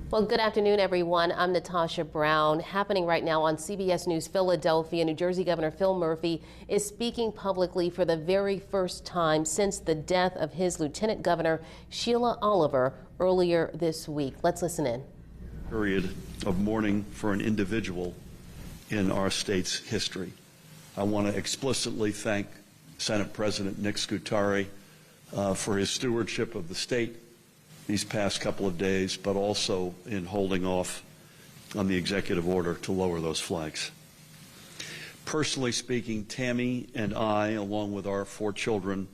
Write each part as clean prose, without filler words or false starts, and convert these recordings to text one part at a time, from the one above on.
Well, good afternoon, everyone. I'm Natasha Brown. Happening right now on CBS News Philadelphia, New Jersey Governor Phil Murphy is speaking publicly for the very first time since the death of his Lieutenant Governor Sheila Oliver earlier this week. Let's listen in. Period of mourning for an individual in our state's history. I want to explicitly thank Senate President Nick Scutari for his stewardship of the state these past couple of days, but also in holding off on the executive order to lower those flags. Personally speaking, Tammy and I, along with our 4 children,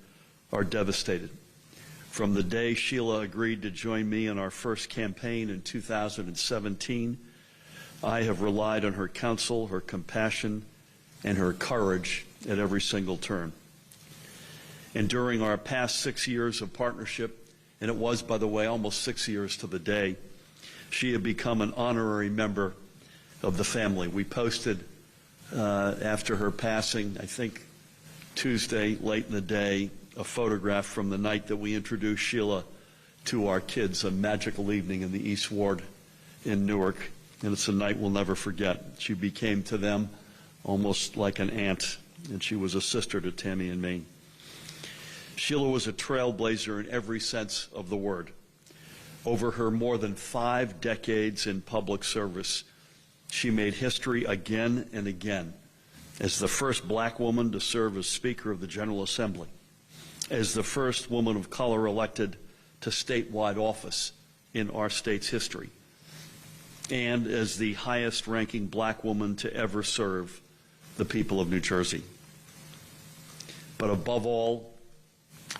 are devastated. From the day Sheila agreed to join me in our first campaign in 2017, I have relied on her counsel, her compassion, and her courage at every single turn. And during our past 6 years of partnership, and it was, by the way, almost 6 years to the day, she had become an honorary member of the family. We posted after her passing, I think Tuesday, late in the day, a photograph from the night that we introduced Sheila to our kids, a magical evening in the East Ward in Newark. And it's a night we'll never forget. She became to them almost like an aunt, and she was a sister to Tammy and me. Sheila was a trailblazer in every sense of the word. Over her more than 5 decades in public service, she made history again and again as the first black woman to serve as Speaker of the General Assembly, as the first woman of color elected to statewide office in our state's history, and as the highest-ranking black woman to ever serve the people of New Jersey. But above all,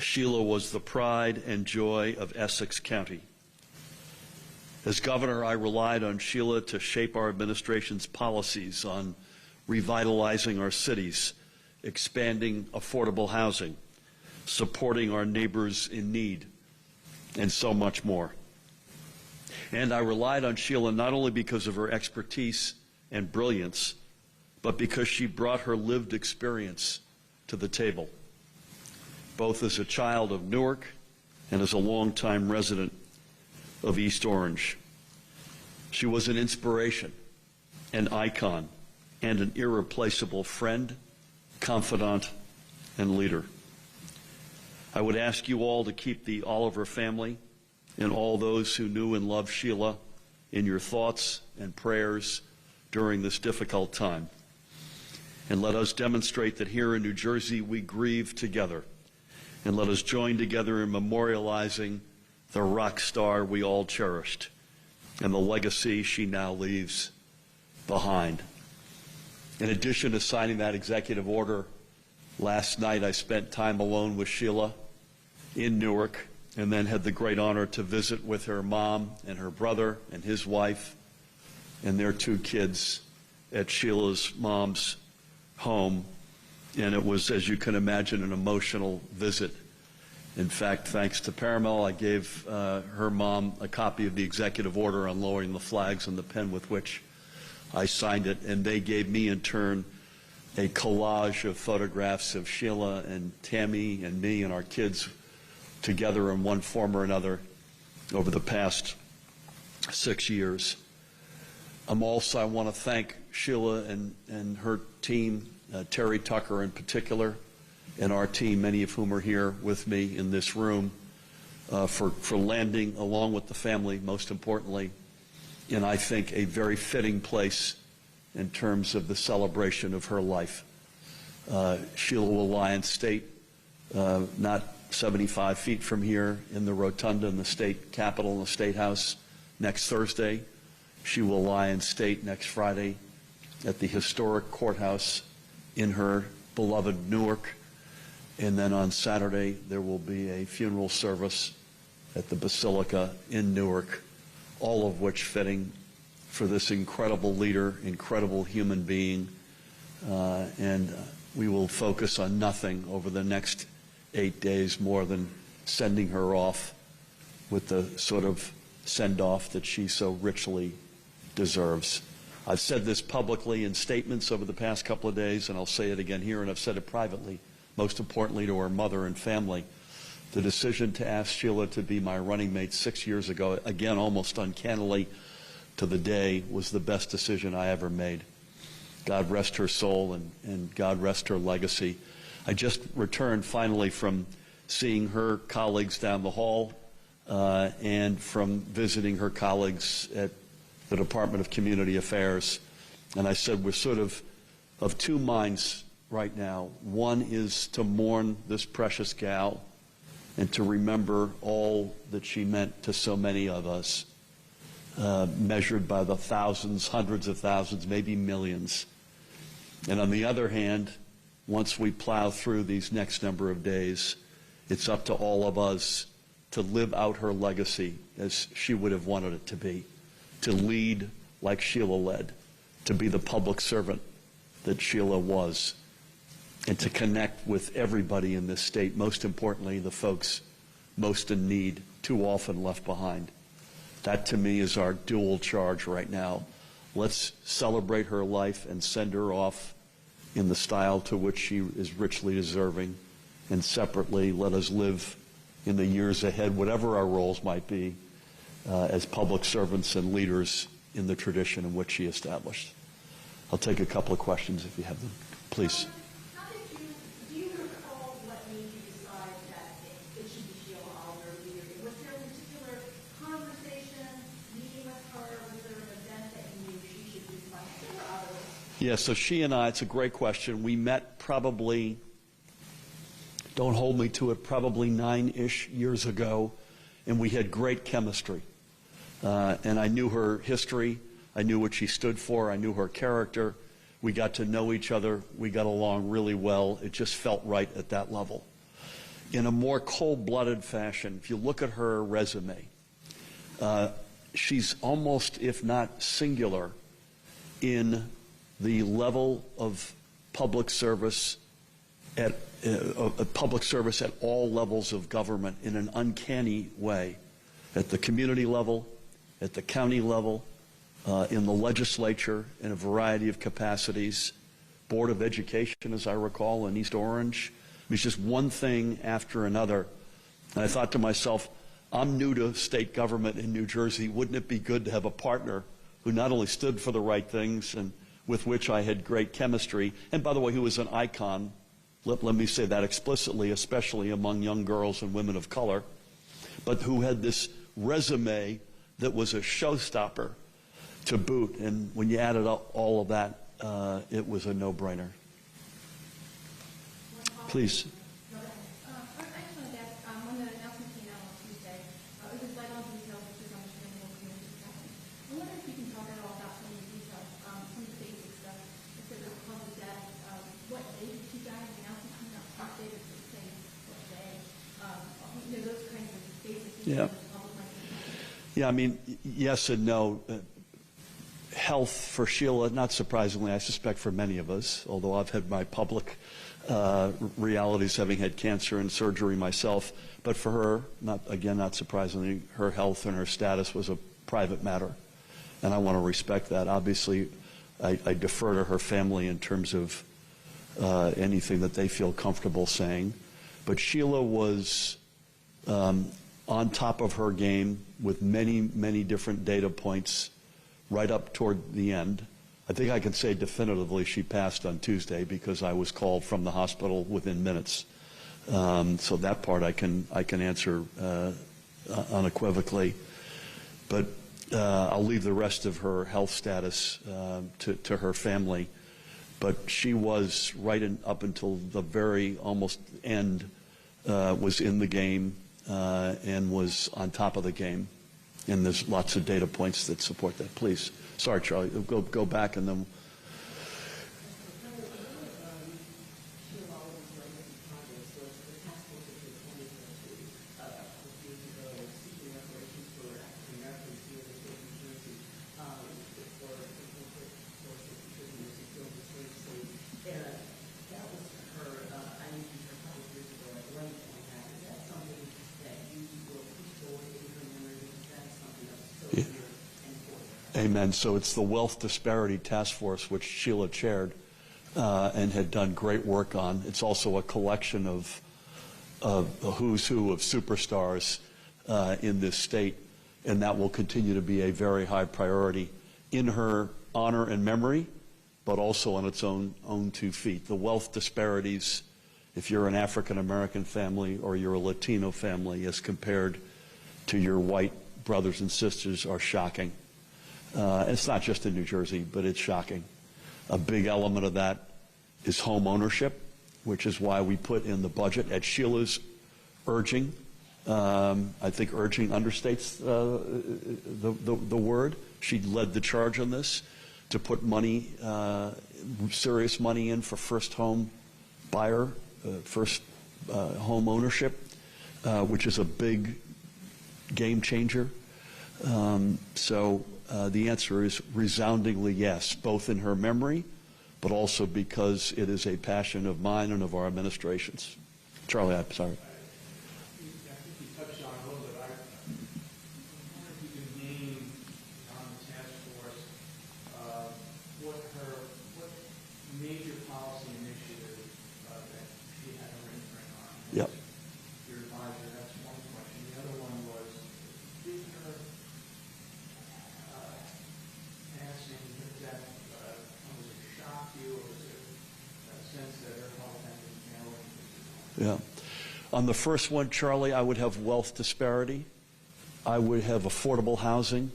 Sheila was the pride and joy of Essex County. As governor, I relied on Sheila to shape our administration's policies on revitalizing our cities, expanding affordable housing, supporting our neighbors in need, and so much more. And I relied on Sheila not only because of her expertise and brilliance, but because she brought her lived experience to the table, both as a child of Newark and as a longtime resident of East Orange. She was an inspiration, an icon, and an irreplaceable friend, confidant, and leader. I would ask you all to keep the Oliver family and all those who knew and loved Sheila in your thoughts and prayers during this difficult time. And let us demonstrate that here in New Jersey we grieve together. And let us join together in memorializing the rock star we all cherished and the legacy she now leaves behind. In addition to signing that executive order, last night I spent time alone with Sheila in Newark and then had the great honor to visit with her mom and her brother and his wife and their 2 kids at Sheila's mom's home. And it was, as you can imagine, an emotional visit. In fact, thanks to Paramount, I gave her mom a copy of the executive order on lowering the flags and the pen with which I signed it, and they gave me, in turn, a collage of photographs of Sheila and Tammy and me and our kids together in one form or another over the past 6 years. I want to thank Sheila and her team, Terry Tucker in particular, and our team, many of whom are here with me in this room, for landing, along with the family, most importantly, in, I think, a very fitting place in terms of the celebration of her life. Sheila will lie in state, not 75 feet from here, in the rotunda in the state capitol, in the State House, next Thursday. She will lie in state next Friday at the historic courthouse in her beloved Newark. And then on Saturday, there will be a funeral service at the Basilica in Newark, all of which fitting for this incredible leader, incredible human being. And we will focus on nothing over the next 8 days more than sending her off with the sort of send-off that she so richly deserves. I've said this publicly in statements over the past couple of days, and I'll say it again here, and I've said it privately, most importantly to her mother and family. The decision to ask Sheila to be my running mate 6 years ago, again, almost uncannily to the day, was the best decision I ever made. God rest her soul, and God rest her legacy. I just returned finally from seeing her colleagues down the hall and from visiting her colleagues at the Department of Community Affairs. And I said, we're sort of two minds right now. One is to mourn this precious gal and to remember all that she meant to so many of us, measured by the thousands, hundreds of thousands, maybe millions. And on the other hand, once we plow through these next number of days, it's up to all of us to live out her legacy as she would have wanted it to be, to lead like Sheila led, to be the public servant that Sheila was, and to connect with everybody in this state, most importantly, the folks most in need, too often left behind. That, to me, is our dual charge right now. Let's celebrate her life and send her off in the style to which she is richly deserving. And separately, let us live in the years ahead, whatever our roles might be, as public servants and leaders in the tradition in which she established. I'll take a couple of questions if you have them. Please. How did do you recall what made you decide that it should be Sheila Oliver leader? Was there a particular conversation, meeting with her? Was there an event that you knew she should be selected or others? Yeah, so she and I, it's a great question. We met probably, don't hold me to it, probably 9-ish years ago, and we had great chemistry. And I knew her history. I knew what she stood for. I knew her character. We got to know each other. We got along really well. It just felt right at that level. In a more cold-blooded fashion, if you look at her resume, she's almost, if not singular, in the level of public service at all levels of government in an uncanny way, at the community level, at the county level, in the legislature, in a variety of capacities, Board of Education, as I recall, in East Orange. It's just one thing after another. And I thought to myself, I'm new to state government in New Jersey. Wouldn't it be good to have a partner who not only stood for the right things and with which I had great chemistry, and by the way, who was an icon, let me say that explicitly, especially among young girls and women of color, but who had this resume that was a showstopper to boot. And when you added up all of that, it was a no-brainer. Please. I just wanted to ask, when the announcement came out on Tuesday, it was light on details, which is understandable from what just happened. I wonder if you can talk at all about some of the details, some of the basic stuff. If there was a cause of death, what day did you die? The announcement came out Tuesday, but it's saying what day. Those kinds of basic details. Yeah. Yeah, I mean, yes and no. Health for Sheila, not surprisingly, I suspect for many of us, although I've had my public realities, having had cancer and surgery myself. But for her, not surprisingly, her health and her status was a private matter. And I want to respect that. Obviously, I defer to her family in terms of anything that they feel comfortable saying. But Sheila was on top of her game with many, many different data points right up toward the end. I think I can say definitively she passed on Tuesday because I was called from the hospital within minutes. So that part I can answer unequivocally. But I'll leave the rest of her health status to her family. But she was up until the very almost end, was in the game and was on top of the game. And there's lots of data points that support that. Please. Sorry, Charlie. Go back and then. Amen. So it's the Wealth Disparity Task Force, which Sheila chaired and had done great work on. It's also a collection of a who's who of superstars in this state, and that will continue to be a very high priority in her honor and memory, but also on its own 2 feet. The wealth disparities, if you're an African-American family or you're a Latino family as compared to your white brothers and sisters, are shocking. It's not just in New Jersey, but it's shocking. A big element of that is home ownership, which is why we put in the budget at Sheila's urging. I think urging understates the word. She led the charge on this to put money, serious money in for first home buyer, first home ownership, which is a big game changer. So the answer is resoundingly yes, both in her memory, but also because it is a passion of mine and of our administration's. Charlie, I'm sorry. I think you touched on it a little bit. I wonder if you can name on the task force what major policy initiative that she had a ring on. Yep. Your advisor, that's one question. The other one was, did her passing, did that was it shock you, or was it a sense that her health had been failing? Yeah. On the first one, Charlie, I would have wealth disparity. I would have affordable housing,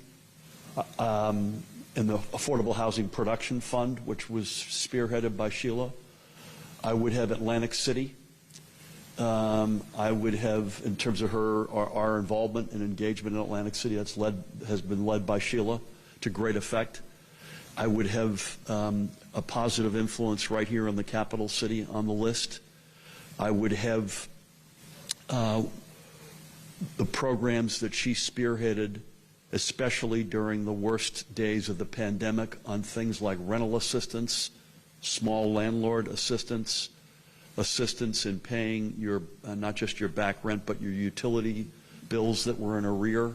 and the Affordable Housing Production Fund, which was spearheaded by Sheila. I would have Atlantic City. I would have, in terms of our involvement and engagement in Atlantic City, has been led by Sheila to great effect. I would have a positive influence right here in the capital city on the list. I would have the programs that she spearheaded, especially during the worst days of the pandemic, on things like rental assistance, small landlord assistance, assistance in paying your not just your back rent, but your utility bills that were in arrear.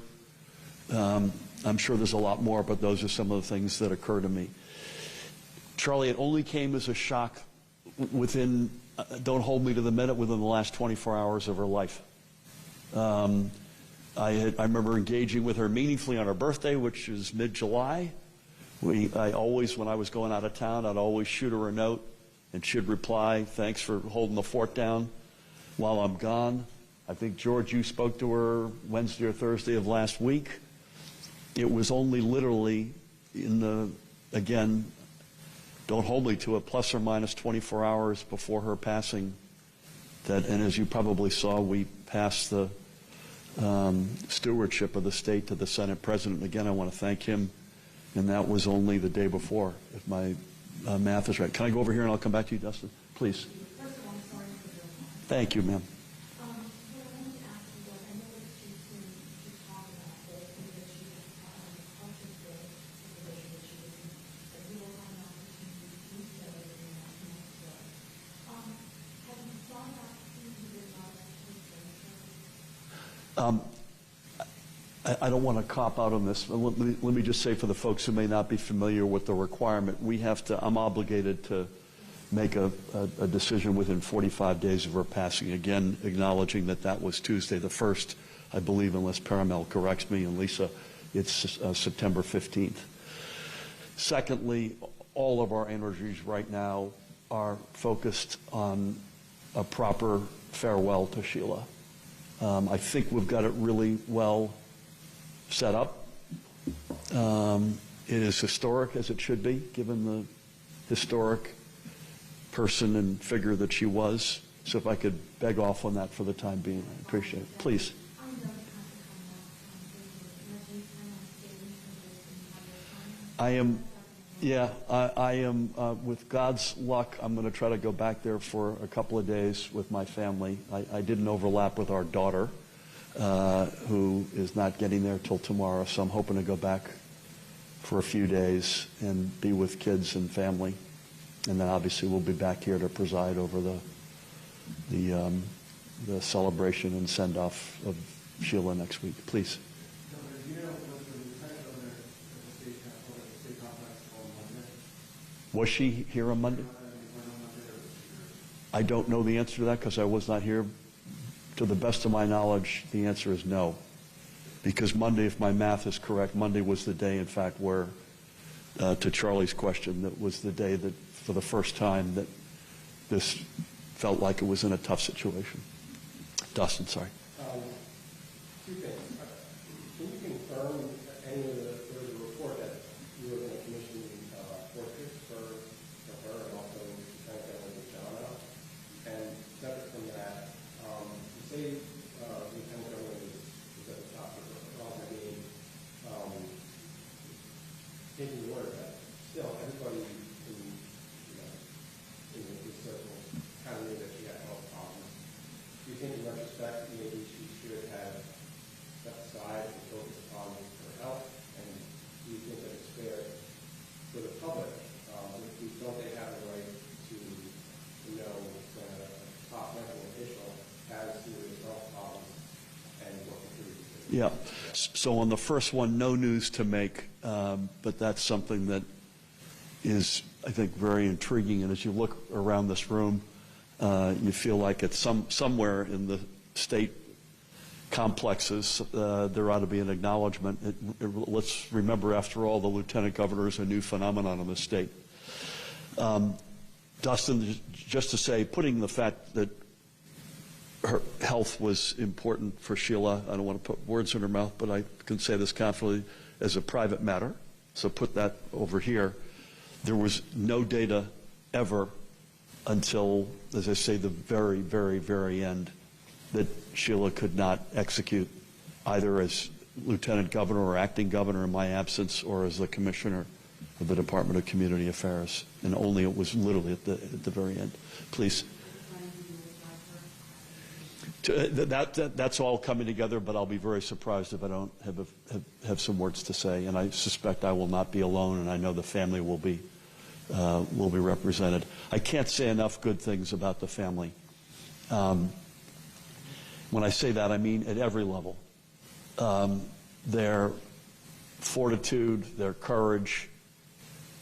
I'm sure there's a lot more, but those are some of the things that occur to me. Charlie, it only came as a shock within, don't hold me to the minute, within the last 24 hours of her life. I remember engaging with her meaningfully on her birthday, which is mid-July. I always, when I was going out of town, I'd always shoot her a note, and she'd reply, "Thanks for holding the fort down while I'm gone." I think, George, you spoke to her Wednesday or Thursday of last week. It was only literally in the, again, don't hold me to it, plus or minus 24 hours before her passing, that, and as you probably saw, we passed the stewardship of the state to the Senate President. Again, I want to thank him, and that was only the day before, if my math is right. Can I go over here and I'll come back to you, Dustin? Please. First of all, I'm sorry for your loss. Thank you, ma'am. What I wanted to ask you was, I know it's too soon to talk about this, because she has conscious of the situation that she was in, but we will have an opportunity to do so in the next month. Have you thought about who you would love to take care? I don't want to cop out on this. Let me just say, for the folks who may not be familiar with the requirement, I'm obligated to make a decision within 45 days of her passing. Again, acknowledging that was Tuesday the 1st, I believe, unless Paramel corrects me, and Lisa, it's September 15th. Secondly, all of our energies right now are focused on a proper farewell to Sheila. I think we've got it really well set up. It is historic, as it should be, given the historic person and figure that she was. So if I could beg off on that for the time being, I appreciate it. Please. I am, with God's luck, I'm going to try to go back there for a couple of days with my family. I didn't overlap with our daughter, who is not getting there till tomorrow, so I'm hoping to go back for a few days and be with kids and family. And then obviously we'll be back here to preside over the celebration and send-off of Sheila next week. Please. Was she here on Monday? I don't know the answer to that because I was not here To the best of my knowledge, the answer is no. Because Monday, if my math is correct, Monday was the day, in fact, where, to Charlie's question, that was the day that, for the first time, that this felt like it was in a tough situation. Dustin, sorry. Two things. Can you confirm any of there was a report that you were going to commission portraits for her and also Lieutenant Governor Giano? And separate from that, you say Lieutenant Governor was at the top of the game, taking the order, but still everybody in the circle kind of knew that she had health problems. Do you think in retrospect maybe she should have stepped aside and focused on her health? And do you think that it's fair for the public, don't they have the right to know when a top medical official has serious health problems and what contributes? Yeah. So on the first one, no news to make, but that's something that is, I think, very intriguing. And as you look around this room, you feel like it's somewhere in the state complexes, there ought to be an acknowledgement. Let's remember, after all, the lieutenant governor is a new phenomenon in the state. Dustin, just to say, putting the fact that her health was important for Sheila, I don't want to put words in her mouth, but I can say this confidently, as a private matter, so put that over here. There was no data ever until, as I say, the very, very, very end, that Sheila could not execute either as lieutenant governor or acting governor in my absence or as the commissioner of the Department of Community Affairs. And only it was literally at the very end. Please. That's all coming together, but I'll be very surprised if I don't have some words to say. And I suspect I will not be alone, and I know the family will be represented. I can't say enough good things about the family. When I say that, I mean at every level. Their fortitude, their courage.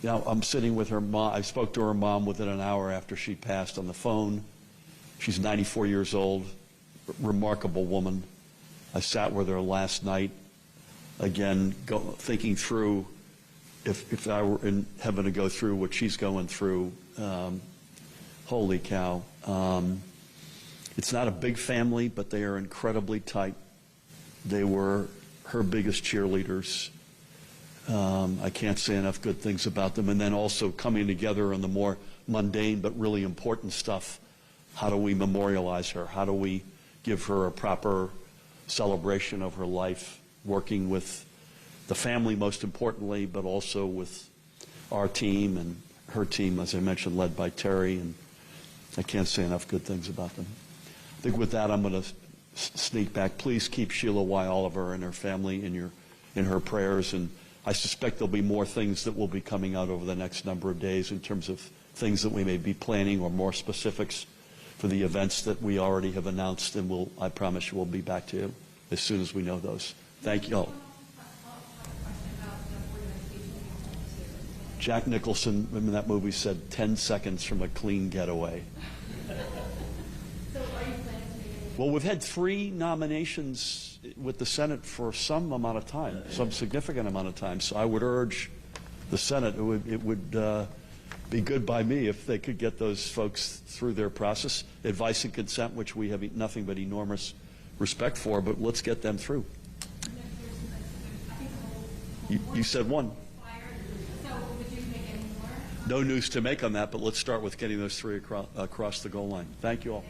You know, I'm sitting with her mom. I spoke to her mom within an hour after she passed on the phone. She's 94 years old, remarkable woman. I sat with her last night, again, thinking through if I were in heaven to go through what she's going through. Holy cow. It's not a big family, but they are incredibly tight. They were her biggest cheerleaders. I can't say enough good things about them. And then also coming together on the more mundane but really important stuff. How do we memorialize her? How do we give her a proper celebration of her life, working with the family most importantly, but also with our team and her team, as I mentioned, led by Terry. And I can't say enough good things about them. I think with that, I'm going to sneak back. Please keep Sheila Oliver and her family in her prayers. And I suspect there'll be more things that will be coming out over the next number of days in terms of things that we may be planning or more specifics for the events that we already have announced. And I promise you, we'll be back to you as soon as we know those. Thank you all. Jack Nicholson in that movie said 10 seconds from a clean getaway. Well, we've had 3 nominations with the Senate for some amount of time, some significant amount of time. So I would urge the Senate, it would be good by me if they could get those folks through their process. Advice and consent, which we have nothing but enormous respect for, but let's get them through. You said 1. No news to make on that, but let's start with getting those 3 across the goal line. Thank you all.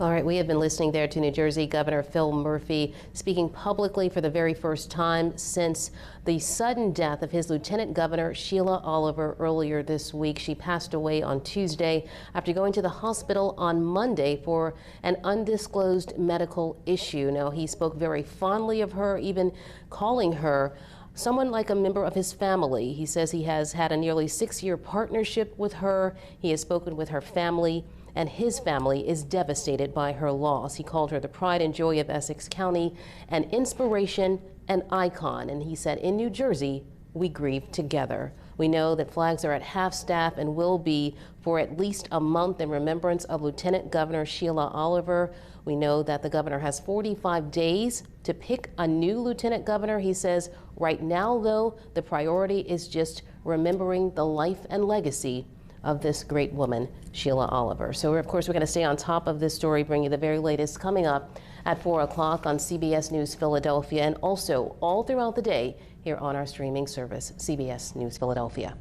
All right, we have been listening there to New Jersey Governor Phil Murphy speaking publicly for the very first time since the sudden death of his Lieutenant Governor Sheila Oliver earlier this week. She passed away on Tuesday after going to the hospital on Monday for an undisclosed medical issue. Now, he spoke very fondly of her, even calling her someone like a member of his family. He says he has had a nearly 6-year partnership with her. He has spoken with her family, and his family is devastated by her loss. He called her the pride and joy of Essex County, an inspiration, an icon. And he said, in New Jersey, we grieve together. We know that flags are at half staff and will be for at least a month in remembrance of Lieutenant Governor Sheila Oliver. We know that the governor has 45 days to pick a new lieutenant governor. He says right now, though, the priority is just remembering the life and legacy of this great woman, Sheila Oliver. So, of course, we're going to stay on top of this story, bring you the very latest coming up at 4 o'clock on CBS News Philadelphia, and also all throughout the day here on our streaming service, CBS News Philadelphia.